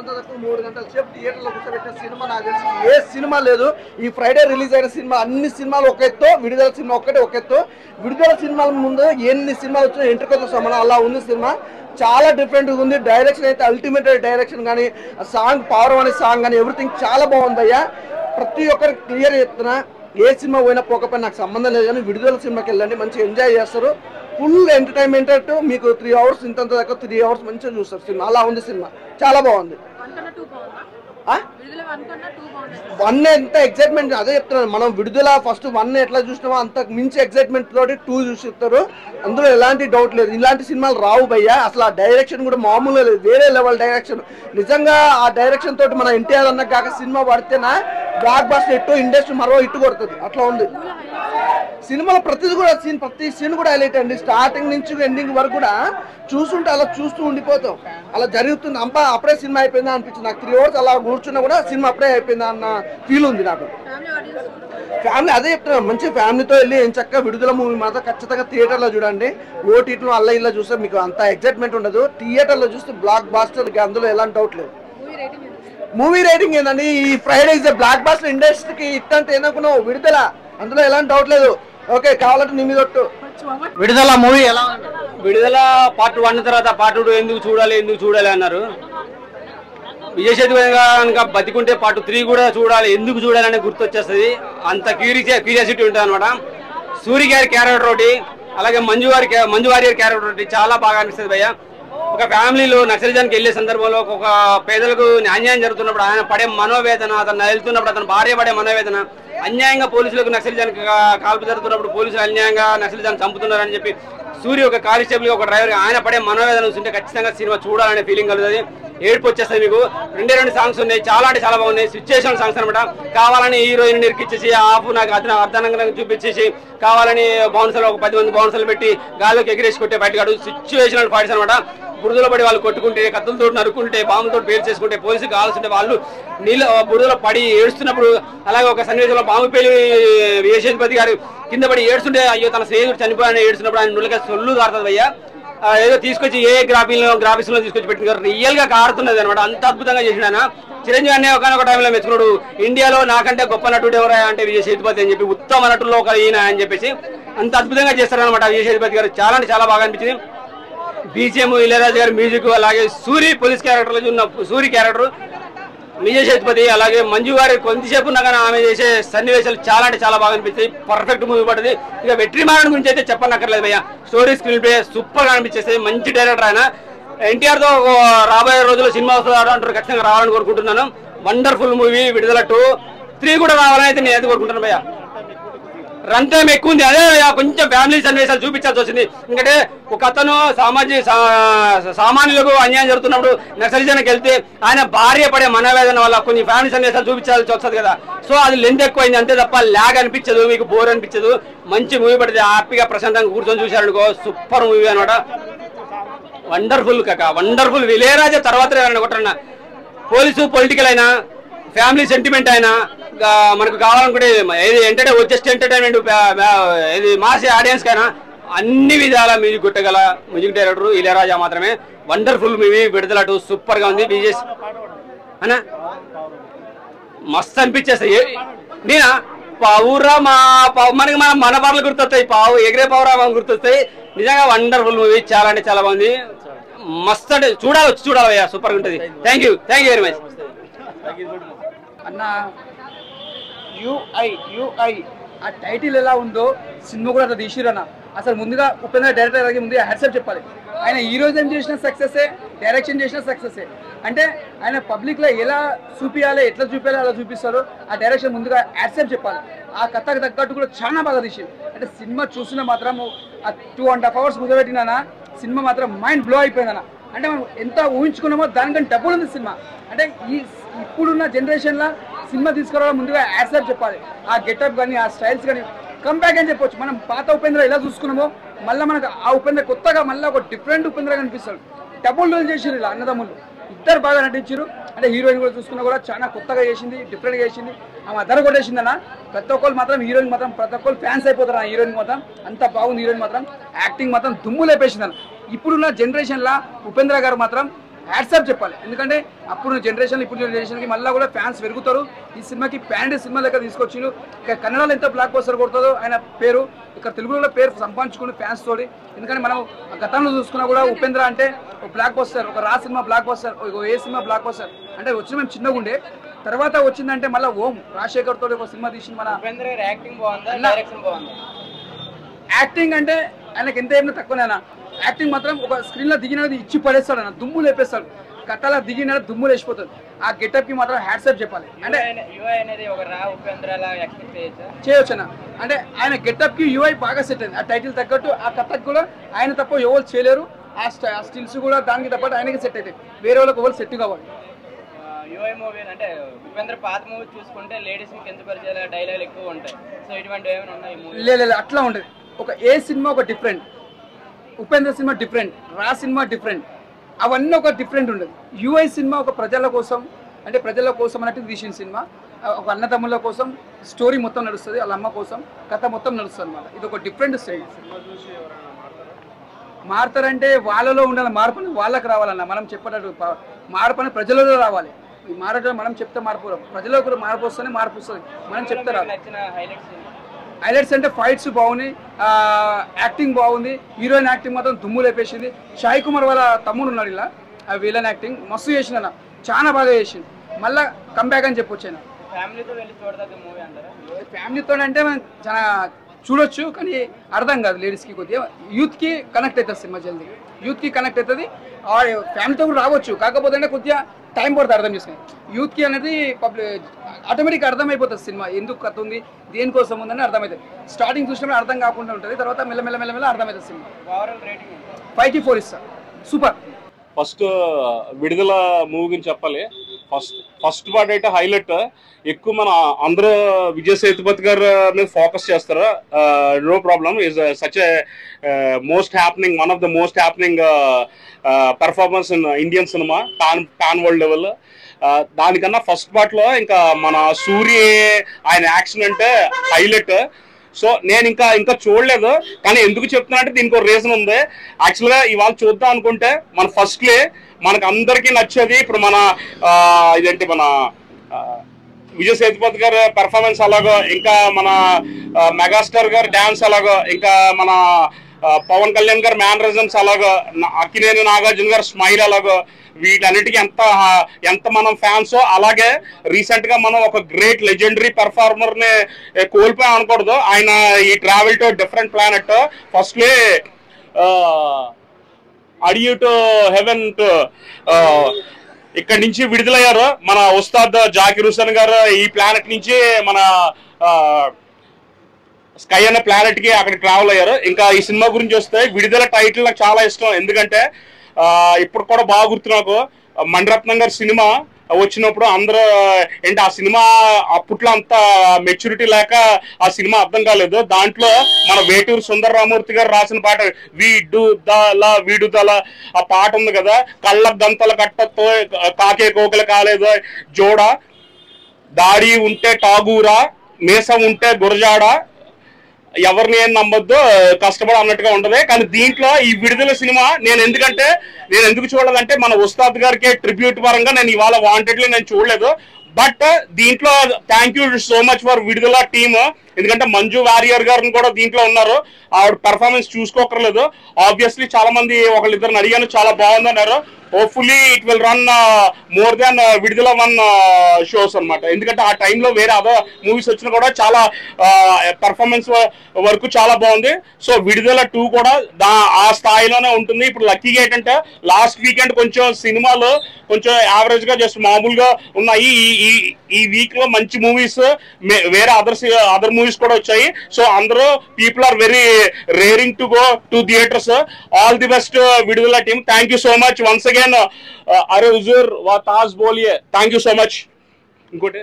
ఇంతంత 3 గంటల సేపు థియేటర్లో కూర్చోబెట్టిన సినిమా నాకు తెలిసి ఏ సినిమా లేదు. ఈ ఫ్రైడే రిలీజ్ అయిన సినిమా అన్ని సినిమాలు ఒక ఎత్తు, విడుదల సినిమా ఒక్కటే ఒక ఎత్తు. విడుదల సినిమాల ముందు ఎన్ని సినిమాలు వచ్చినా ఎంట్రీతో సమానం అలా ఉంది సినిమా. చాలా డిఫరెంట్గా ఉంది. డైరెక్షన్ అయితే అల్టిమేట్ డైరెక్షన్ కానీ, సాంగ్ పవర్ అనే సాంగ్ కానీ ఎవ్రీథింగ్ చాలా బాగుంది అయ్యా. ప్రతి ఒక్కరికి క్లియర్ చెప్తున్నా, ఏ సినిమా పోయినా పోకపోయినా నాకు సంబంధం లేదు, కానీ విడుదల సినిమాకి వెళ్ళండి, మంచిగా ఎంజాయ్ చేస్తారు. ఫుల్ ఎంటర్టైన్మెంట్ అట్టు మీకు 3 అవర్స్ ఇంతంత దాకా 3 అవర్స్ మంచిగా చూస్తారు సినిమా. అలా ఉంది సినిమా, చాలా బాగుంది. 1 ఎంత ఎక్సైట్మెంట్, అదే చెప్తున్నాను. మనం విడుదల ఫస్ట్ 1 ఎట్లా చూసినామో అంత మించి ఎక్సైట్మెంట్ తోటి 2 చూసిస్తారు. అందులో ఎలాంటి డౌట్ లేదు. ఇలాంటి సినిమాలు రావు భయ్యా. అసలు ఆ డైరెక్షన్ కూడా మామూలుగా లేదు, వేరే లెవెల్ డైరెక్షన్. నిజంగా ఆ డైరెక్షన్ తోటి మన ఎన్టీఆర్ అన్న కాక సినిమా పడితేనా బ్లాక్ బస్టర్ ఇట్టు ఇండస్ట్రీ మరో ఇట్టు కొడుతుంది. అట్లా ఉంది సినిమాలో ప్రతిది కూడా. ప్రతి సీన్ కూడా హైలైట్ అండి. స్టార్టింగ్ నుంచి ఎండింగ్ వరకు కూడా చూస్తుంటే అలా చూస్తూ ఉండిపోతాం. అలా జరుగుతుంది. అప్పుడే సినిమా అయిపోయిందా అనిపించింది నాకు. 3 అవర్స్ అలా కూర్చున్నా కూడా సినిమా అప్పుడే అయిపోయిందా అన్న ఫీల్ ఉంది నాకు. ఫ్యామిలీ అదే చెప్తున్నాను, మంచి ఫ్యామిలీతో వెళ్ళి ఏం చక్కగా విడుదల మూవీ మాత్రం ఖచ్చితంగా థియేటర్లో చూడండి. ఓటీటీలో అల్ల ఇలా చూస్తే మీకు అంత ఎక్సైట్మెంట్ ఉండదు. థియేటర్లో చూస్తే బ్లాక్ బాస్టర్, అందులో ఎలాంటి డౌట్ లేదు. మూవీ రేటింగ్ ఏంటండి, ఈ ఫ్రైడే ఇస్ బ్లాక్ బాస్టర్ ఇండస్ట్రీకి ఇట్టంటే ఏదనుకున్నావు విడుదల, అందులో ఎలాంటి డౌట్ లేదు. ఓకే, కావాలంటే నీ మీద ఒట్టు. విడుదల మూవీ ఎలా ఉంది? విడుదల పార్ట్ 1 తర్వాత పార్ట్ 2 ఎందుకు చూడాలి అన్నారు. విజయ్ సేతుపతి కనుక బతికుంటే పార్ట్ 3 కూడా చూడాలి, ఎందుకు చూడాలని గుర్తొచ్చేస్తుంది. అంత క్యూరియాసిటీ ఉంటుంది అనమాట. సూరి గారి క్యారెక్టర్ ఒకటి, అలాగే మంజు వారియర్ క్యారెక్టర్ ఒకటి చాలా బాగా అనిపిస్తుంది భయ్య. ఒక ఫ్యామిలీలో నక్సలిజానికి వెళ్ళే సందర్భంలో ఒక పేదలకు అన్యాయం జరుగుతున్నప్పుడు ఆయన పడే మనోవేదన, అతను వెళ్తున్నప్పుడు అతను భార్య పడే మనోవేదన, అన్యాయంగా పోలీసులకు నక్సలిజానికి కాల్పు జరుగుతున్నప్పుడు పోలీసులు అన్యాయంగా నక్సలిజాన్ని చంపుతున్నారని చెప్పి సూర్య ఒక కానిస్టేబుల్ ఒక డ్రైవర్ ఆయన పడే మనోవేదన చూస్తుంటే ఖచ్చితంగా సినిమా చూడాలనే ఫీలింగ్ కలుగుతుంది. ఏడుపు వచ్చేస్తుంది మీకు. 2 సాంగ్స్ ఉన్నాయి, చాలా అంటే చాలా బాగున్నాయి. సిచ్యువేషన్ సాంగ్స్ అనమాట. కావాలని హీరోయిన్ నిరికిచ్చేసి ఆపు నాకు అర్ధనంగా చూపించేసి కావాలని బౌన్సర్లు ఒక 10 మంది బౌన్సర్లు పెట్టి గాల్లోకి ఎగిరేసి కొట్టే బయటగాడు సిచ్యువేషనల్ ఫైట్స్ అనమాట. బురదలో పడి వాళ్ళు కొట్టుకుంటే, కత్తులతో నరుకుంటే, బాంబులతో పేరు చేసుకుంటే, పోలీసులు కావాల్సింటే వాళ్ళు నీళ్ళు బురదలో పడి ఏడుస్తున్నప్పుడు, అలాగే ఒక సన్నివేశంలో బాంబు పేలి విజయ్ సేతుపతి గారు కింద పడి ఏడుస్తుంటే అయ్యో తన స్నేహితుడు చనిపోయాలని ఏడుస్తున్నప్పుడు ఆయన నుల్లగా సొల్లు కారుతుంది అయ్యా. ఏదో తీసుకొచ్చి గ్రాఫిక్స్ లో తీసుకొచ్చి పెట్టిన రియల్ గా కారుతున్నది అనమాట. అంత అద్భుతంగా చేసిన ఆయన. చిరంజీవి అనే ఒకనొక టైంలో మెచ్చుకున్నాడు, ఇండియాలో నాకంటే గొప్ప నటుడు ఎవరా అంటే విజయ్ సేతుపతి అని చెప్పి, ఉత్తమ నటుల్లో ఒక ఈయన అని చెప్పేసి అంత అద్భుతంగా చేస్తారనమాట విజయ్ సేతుపతి గారు. చాలా అంటే చాలా బాగా అనిపించింది. బీజిఎం, ఇళయరాజు గారి మ్యూజిక్, అలాగే సూరి పోలీస్ క్యారెక్టర్ లో ఉన్న సూరి క్యారెక్టర్, విజయ్ సేతుపతి, అలాగే మంజు గారి కొంతసేపు ఉన్నా కానీ ఆమె చేసే సన్నివేశాలు చాలా అంటే చాలా బాగా అనిపిస్తాయి. పర్ఫెక్ట్ మూవీ పడుతుంది. ఇక వెట్రిమారన్ గురించి అయితే చెప్పనక్కర్లేదు భయ్య. స్టోరీ స్క్రీన్ ప్లే సూపర్ గా అనిపించేస్తాయి. మంచి డైరెక్టర్ ఆయన. ఎన్టీఆర్ తో రాబోయే రోజుల్లో సినిమా వస్తారు అంటారు, ఖచ్చితంగా రావాలని కోరుకుంటున్నాను. Wonderful movie. విడుదల 2, 3 కూడా రావాలని అయితే నేను అయితే కోరుకుంటున్నాను భయ్య. రన్ టైం ఎక్కువ ఉంది, అదే కొంచెం ఫ్యామిలీ సన్నివేశాలు చూపించాల్సి వచ్చింది. ఎందుకంటే ఒక అతను సామాన్యులకు అన్యాయం జరుగుతున్నప్పుడు నక్సలిజానికి వెళ్తే ఆయన భార్య పడే మనోవేదన వల్ల కొన్ని ఫ్యామిలీ సన్నివేశాలు చూపించాల్సి వస్తుంది కదా. సో అది లెంత్ ఎక్కువైంది అంతే తప్ప ల్యాగ్ అనిపించదు, మీకు బోర్ అనిపించదు. మంచి మూవీ పడితే హ్యాపీగా ప్రశాంతంగా కూర్చొని చూశారనుకో సూపర్ మూవీ అనమాట. వండర్ఫుల్ కాక వండర్ఫుల్. ఇళయరాజా తర్వాత ఎవరైనా కొట్టరన్నా, పోలీసు పొలిటికల్ అయినా ఫ్యామిలీ సెంటిమెంట్ అయినా మనకు కావాలనుకుంటే ఏది జస్ట్ ఎంటర్టైన్మెంట్, ఇది మాస్ ఆడియన్స్ కైనా అన్ని విధాల మ్యూజిక్ కొట్టగల మ్యూజిక్ డైరెక్టర్ ఇళయరాజా మాత్రమే. Wonderful movie. విడుదల 2 సూపర్ గా ఉంది. విజయ్ అన్నా మస్తు అనిపించేస్తాయి. నేనా పావురా మనకి మన పాటలు గుర్తొస్తాయి, ఎగిరే పావురా గుర్తొస్తాయి. నిజంగా వండర్ఫుల్ మూవీ. చాలా అంటే చాలా బాగుంది. మస్తు అంటే చూడాలి సూపర్ గా ఉంటుంది. థ్యాంక్ యూ వెరీ మచ్ అన్న. యూఐ ఆ టైటిల్ ఎలా ఉందో సినిమా కూడా అట్లా తీసిరన్న. అసలు ముందుగా ఉపేంద్ర డైరెక్టర్ అలాగే ముందుగా హ్యాట్సాప్ చెప్పాలి. ఆయన ఈ రోజు ఏం చేసిన సక్సెసే, డైరెక్షన్ చేసిన సక్సెసే. అంటే ఆయన పబ్లిక్లో ఎలా చూపించాలి, ఎట్లా చూపించాలి అలా చూపిస్తారు. ఆ డైరెక్షన్ ముందుగా హ్యాట్సాప్ చెప్పాలి. ఆ కథకు తగ్గట్టు కూడా చాలా బాగా తీసింది. అంటే సినిమా చూసిన మాత్రం ఆ 2.5 hours కూర్చోబెట్టినా సినిమా మాత్రం మైండ్ బ్లో అయిపోయిందన్న. అంటే మనం ఎంత ఊహించుకున్నామో దానికంటే డబ్బులు ఉంది సినిమా. అంటే ఇప్పుడున్న జనరేషన్లో సినిమా తీసుకురావడం ముందుగా హ్యాట్సాప్ చెప్పాలి. ఆ గెటప్ కానీ ఆ స్టైల్స్ కానీ కంబ్యాక్ అని చెప్పొచ్చు. మనం పాత ఉపేంద్ర ఎలా చూసుకున్నామో మళ్ళీ మనకు ఆ ఉపేంద్ర కొత్తగా మళ్ళీ ఒక డిఫరెంట్ ఉపేంద్ర కనిపిస్తాడు. డబుల్ రోల్ చేసారు ఇలా అన్నదమ్ములు ఇద్దరు బాగా నటించారు. అంటే హీరోయిన్ కూడా చూసుకున్నా కూడా చాలా కొత్తగా చేసింది, డిఫరెంట్గా చేసింది. ఆమె అద్దరు కొట్టేసిందన్న. ప్రతి ఒక్కరు మాత్రం హీరోయిన్ మాత్రం ప్రతి ఒక్కరు ఫ్యాన్స్ అయిపోతారు. ఆ హీరోయిన్ మాత్రం అంత బాగుంది. హీరోయిన్ మాత్రం యాక్టింగ్ మాత్రం దుమ్ము లేపేసిందన్న. ఇప్పుడున్న జనరేషన్లో ఉపేంద్ర గారు మాత్రం హ్యాట్సాప్ చెప్పాలి. ఎందుకంటే అప్పుడు జనరేషన్ ఇప్పుడు జనరేషన్కి మళ్ళీ కూడా ఫ్యాన్స్ పెరుగుతారు. ఈ సినిమాకి ప్యాండ్ సినిమా లెక్క తీసుకొచ్చిండు. ఇక కన్నడలో ఎంత బ్లాక్ బస్టర్ కొడుతుందో ఆయన పేరు, ఇక్కడ తెలుగులో పేరు సంపాదించుకుని ఫ్యాన్స్ తోటి. ఎందుకంటే మనం గతంలో చూసుకున్నా కూడా ఉపేంద్ర అంటే ఒక బ్లాక్ బస్టర్, ఒక రా సినిమా బ్లాక్ బస్టర్, ఏ సినిమా బ్లాక్ బస్టర్ అంటే వచ్చిన మేము చిన్నగా ఉండే, తర్వాత వచ్చిందంటే మళ్ళీ ఓం రాజశేఖర్ తోటి ఒక సినిమా తీసింది. మన యాక్టింగ్ అంటే ఆయనకి ఎంత ఏమైనా తక్కువనేనా, యాక్టింగ్ మాత్రం ఒక స్క్రీన్లో దిగినది ఇచ్చి పడేస్తాడు అన్న, దుమ్ము లేపేస్తాడు. కట్టాల దిగిన దుమ్ము లేచిపోతుంది. ఆ గెటప్కి మాత్రం హ్యాట్సాప్ చెప్పాలి. అంటే చేయొచ్చు అన్న. అంటే ఆయన గెటప్కి యూఐ బాగా సెట్ అయింది. ఆ టైటిల్ తగ్గట్టు ఆ కథకు కూడా ఆయన తప్ప ఎవరు చేయలేరు. ఆ స్టిల్స్ కూడా దానికి తప్పట్టు ఆయనకి సెట్ అవుతాయి, వేరే వాళ్ళకి ఎవరు సెట్ కావాలి. యూఐ మూవీ అంటే ఉపేంద్ర పాత మూవీ చూసుకుంటే లేడీస్ కించపరిచే డైలాగులు ఎక్కువ ఉంటాయి. సో ఇటువంటి ఏమైనా ఉన్నాయి? లేదు అట్లా ఉంటుంది. ఒక ఏ సినిమా ఒక డిఫరెంట్, ఉపేంద్ర సినిమా డిఫరెంట్, రా సినిమా డిఫరెంట్, అవన్నీ ఒక డిఫరెంట్ ఉండదు. యూఐ సినిమా ఒక ప్రజల కోసం, అంటే ప్రజల కోసం అన్నట్టు తీసిన సినిమా. ఒక అన్నదమ్ముల కోసం స్టోరీ మొత్తం నడుస్తుంది, వాళ్ళ అమ్మ కోసం కథ మొత్తం నడుస్తుంది అనమాట. ఇది ఒక డిఫరెంట్ స్టైల్. మారుతారంటే వాళ్ళలో ఉండాలి, మార్పు వాళ్ళకి రావాలన్న. మనం చెప్పేటట్టు మార్పు అని ప్రజలలో రావాలి. ఈ మారడం మనం చెప్తే మార్పు, ప్రజల్లో కూడా మార్పు వస్తేనే మార్పు వస్తుంది. మనం చెప్తే రాదు. హైలైట్స్ అంటే ఫైట్స్ బాగున్నాయి, యాక్టింగ్ బాగుంది, హీరోయిన్ యాక్టింగ్ మాత్రం దుమ్ము లేపేసింది. సాయి కుమార్ వాళ్ళ తమ్ముడు ఉన్నాడు ఇలా, ఆ విలన్ యాక్టింగ్ మస్తు చేసిన, చాలా బాగా చేసింది. మళ్ళీ కంబ్యాక్ అని చెప్పొచ్చు. ఆయన ఫ్యామిలీతో వెళ్ళి చూడదగ్గ మూవీ అంటారా? ఫ్యామిలీతో అంటే మనం చాలా చూడొచ్చు, కానీ అర్థం కాదు లేడీస్కి. కొద్దిగా యూత్కి కనెక్ట్ అవుతుంది సినిమా, జల్దీ యూత్కి కనెక్ట్ అవుతుంది. ఫ్యామిలీతో కూడా రావచ్చు, కాకపోతే అంటే కొద్దిగా టైం పడుతుంది అర్థం చేసుకుని. యూత్కి అనేది ఆటోమేటిక్గా అర్థమైపోతుంది సినిమా ఎందుకు కథ ఉంది, దేనికోసం ఉందని అర్థమవుతుంది. స్టార్టింగ్ చూసినప్పుడు అర్థం కాకుండా ఉంటుంది, తర్వాత మెల్లమెల్ల అర్థమవుతుంది సినిమా. ఓవరాల్ రేటింగ్ 5-4 ఇస్తా. సూపర్. ఫస్ట్ విడుదల మూవీ గురించి చెప్పాలి. ఫస్ట్ పార్ట్ అయితే హైలైట్. ఎక్కువ మన అందరూ విజయ్ సేతుపతి గారు మీద ఫోకస్ చేస్తారు. No problem, is such a most happening, one of the most happening performance in Indian cinema pan world level. దానికన్నా ఫస్ట్ పార్ట్లో ఇంకా మన సూర్య ఆయన యాక్షన్ అంటే హైలైట్. సో నేను ఇంకా చూడలేదు, కానీ ఎందుకు చెప్తున్నా అంటే దీనికి ఒక రీజన్ ఉంది. యాక్చువల్గా ఇవాళ చూద్దాం అనుకుంటే మన ఫస్ట్లే మనకు అందరికీ నచ్చేది ఇప్పుడు మన ఇదేంటి మన విజయ్ సేతుపతి గారు పెర్ఫార్మెన్స్ అలాగో, ఇంకా మన మెగాస్టార్ గారు డ్యాన్స్ అలాగో, ఇంకా మన పవన్ కళ్యాణ్ గారు మ్యానరిజమ్స్ అలాగో, అక్కినేని నాగార్జున గారు స్మైల్ అలాగో, వీటన్నిటికీ ఎంత మనం ఫ్యాన్స్. అలాగే రీసెంట్ గా మనం ఒక గ్రేట్ లెజెండరీ పెర్ఫార్మర్ ని కోల్పోయాం అనకూడదు. ఆయన ఈ travel to different planet firstly adieu to heaven to ఇక్కడ నుంచి విడుదలయ్యారు మన ఉస్తాద్ జాకిర్ హుసేన్ గారు. ఈ ప్లానెట్ నుంచి మన స్కై అనే ప్లానెట్ కి అక్కడికి ట్రావెల్ అయ్యారు. ఇంకా ఈ సినిమా గురించి వస్తే విడుదల టైటిల్ నాకు చాలా ఇష్టం. ఎందుకంటే ఇప్పుడు కూడా బాగా గుర్తు నాకు, మణిరత్నం గారి సినిమా వచ్చినప్పుడు అందరూ ఏంటి ఆ సినిమా అప్పట్లో అంత మెచ్యూరిటీ లేక ఆ సినిమా అర్థం కాలేదు. దాంట్లో మన వేటూరు సుందర రామూర్తి గారు రాసిన పాట వీడుదల ఆ పాట ఉంది కదా, కళ్ళ దంతల కట్టతో కాకే కోకలు కాలేదు జోడ, దాడి ఉంటే టాగూరా, మీసం ఉంటే గురజాడ, ఎవరిని ఏం నమ్మొద్దు కష్టపడ అన్నట్టుగా ఉంటది. కానీ దీంట్లో ఈ విడుదల సినిమా నేను ఎందుకు చూడలేదంటే మన ఉస్తాద్ గారికి ట్రిబ్యూట్ పరంగా నేను ఇవాళ వాంటెడ్లీ నేను చూడలేదు. బట్ దీంట్లో thank you so much for విడుదల టీమ్. ఎందుకంటే మంజు వారియర్ గారిని కూడా దీంట్లో ఉన్నారు. ఆవిడ పెర్ఫార్మెన్స్ చూసుకోకర్లేదు. ఆబ్వియస్లీ చాలా మంది ఒకళ్ళిద్దరిని అడిగాను, చాలా బాగుందన్నారు. Hopefully it will run more than Vidudala 1 shows అనమాట. ఎందుకంటే ఆ టైంలో వేరే అదర్ మూవీస్ వచ్చినా కూడా చాలా పెర్ఫార్మెన్స్ వరకు చాలా బాగుంది. సో విడుదల 2 కూడా ఆ స్థాయిలోనే ఉంటుంది. ఇప్పుడు లక్కీగా ఏంటంటే లాస్ట్ వీకెండ్ కొంచెం సినిమాలు కొంచెం యావరేజ్ గా జస్ట్ మామూలుగా ఉన్నాయి. ఈ వీక్ లో మంచి మూవీస్ వేరే అదర్ మూవీస్ కూడా వచ్చాయి. సో అందరూ people are very raring to go to theatres. All the best Vidudala team. Thank you so much once again. అరే హుజూర్ వా తాజ్ బోలియే. Thank you so much. ఇంకోటి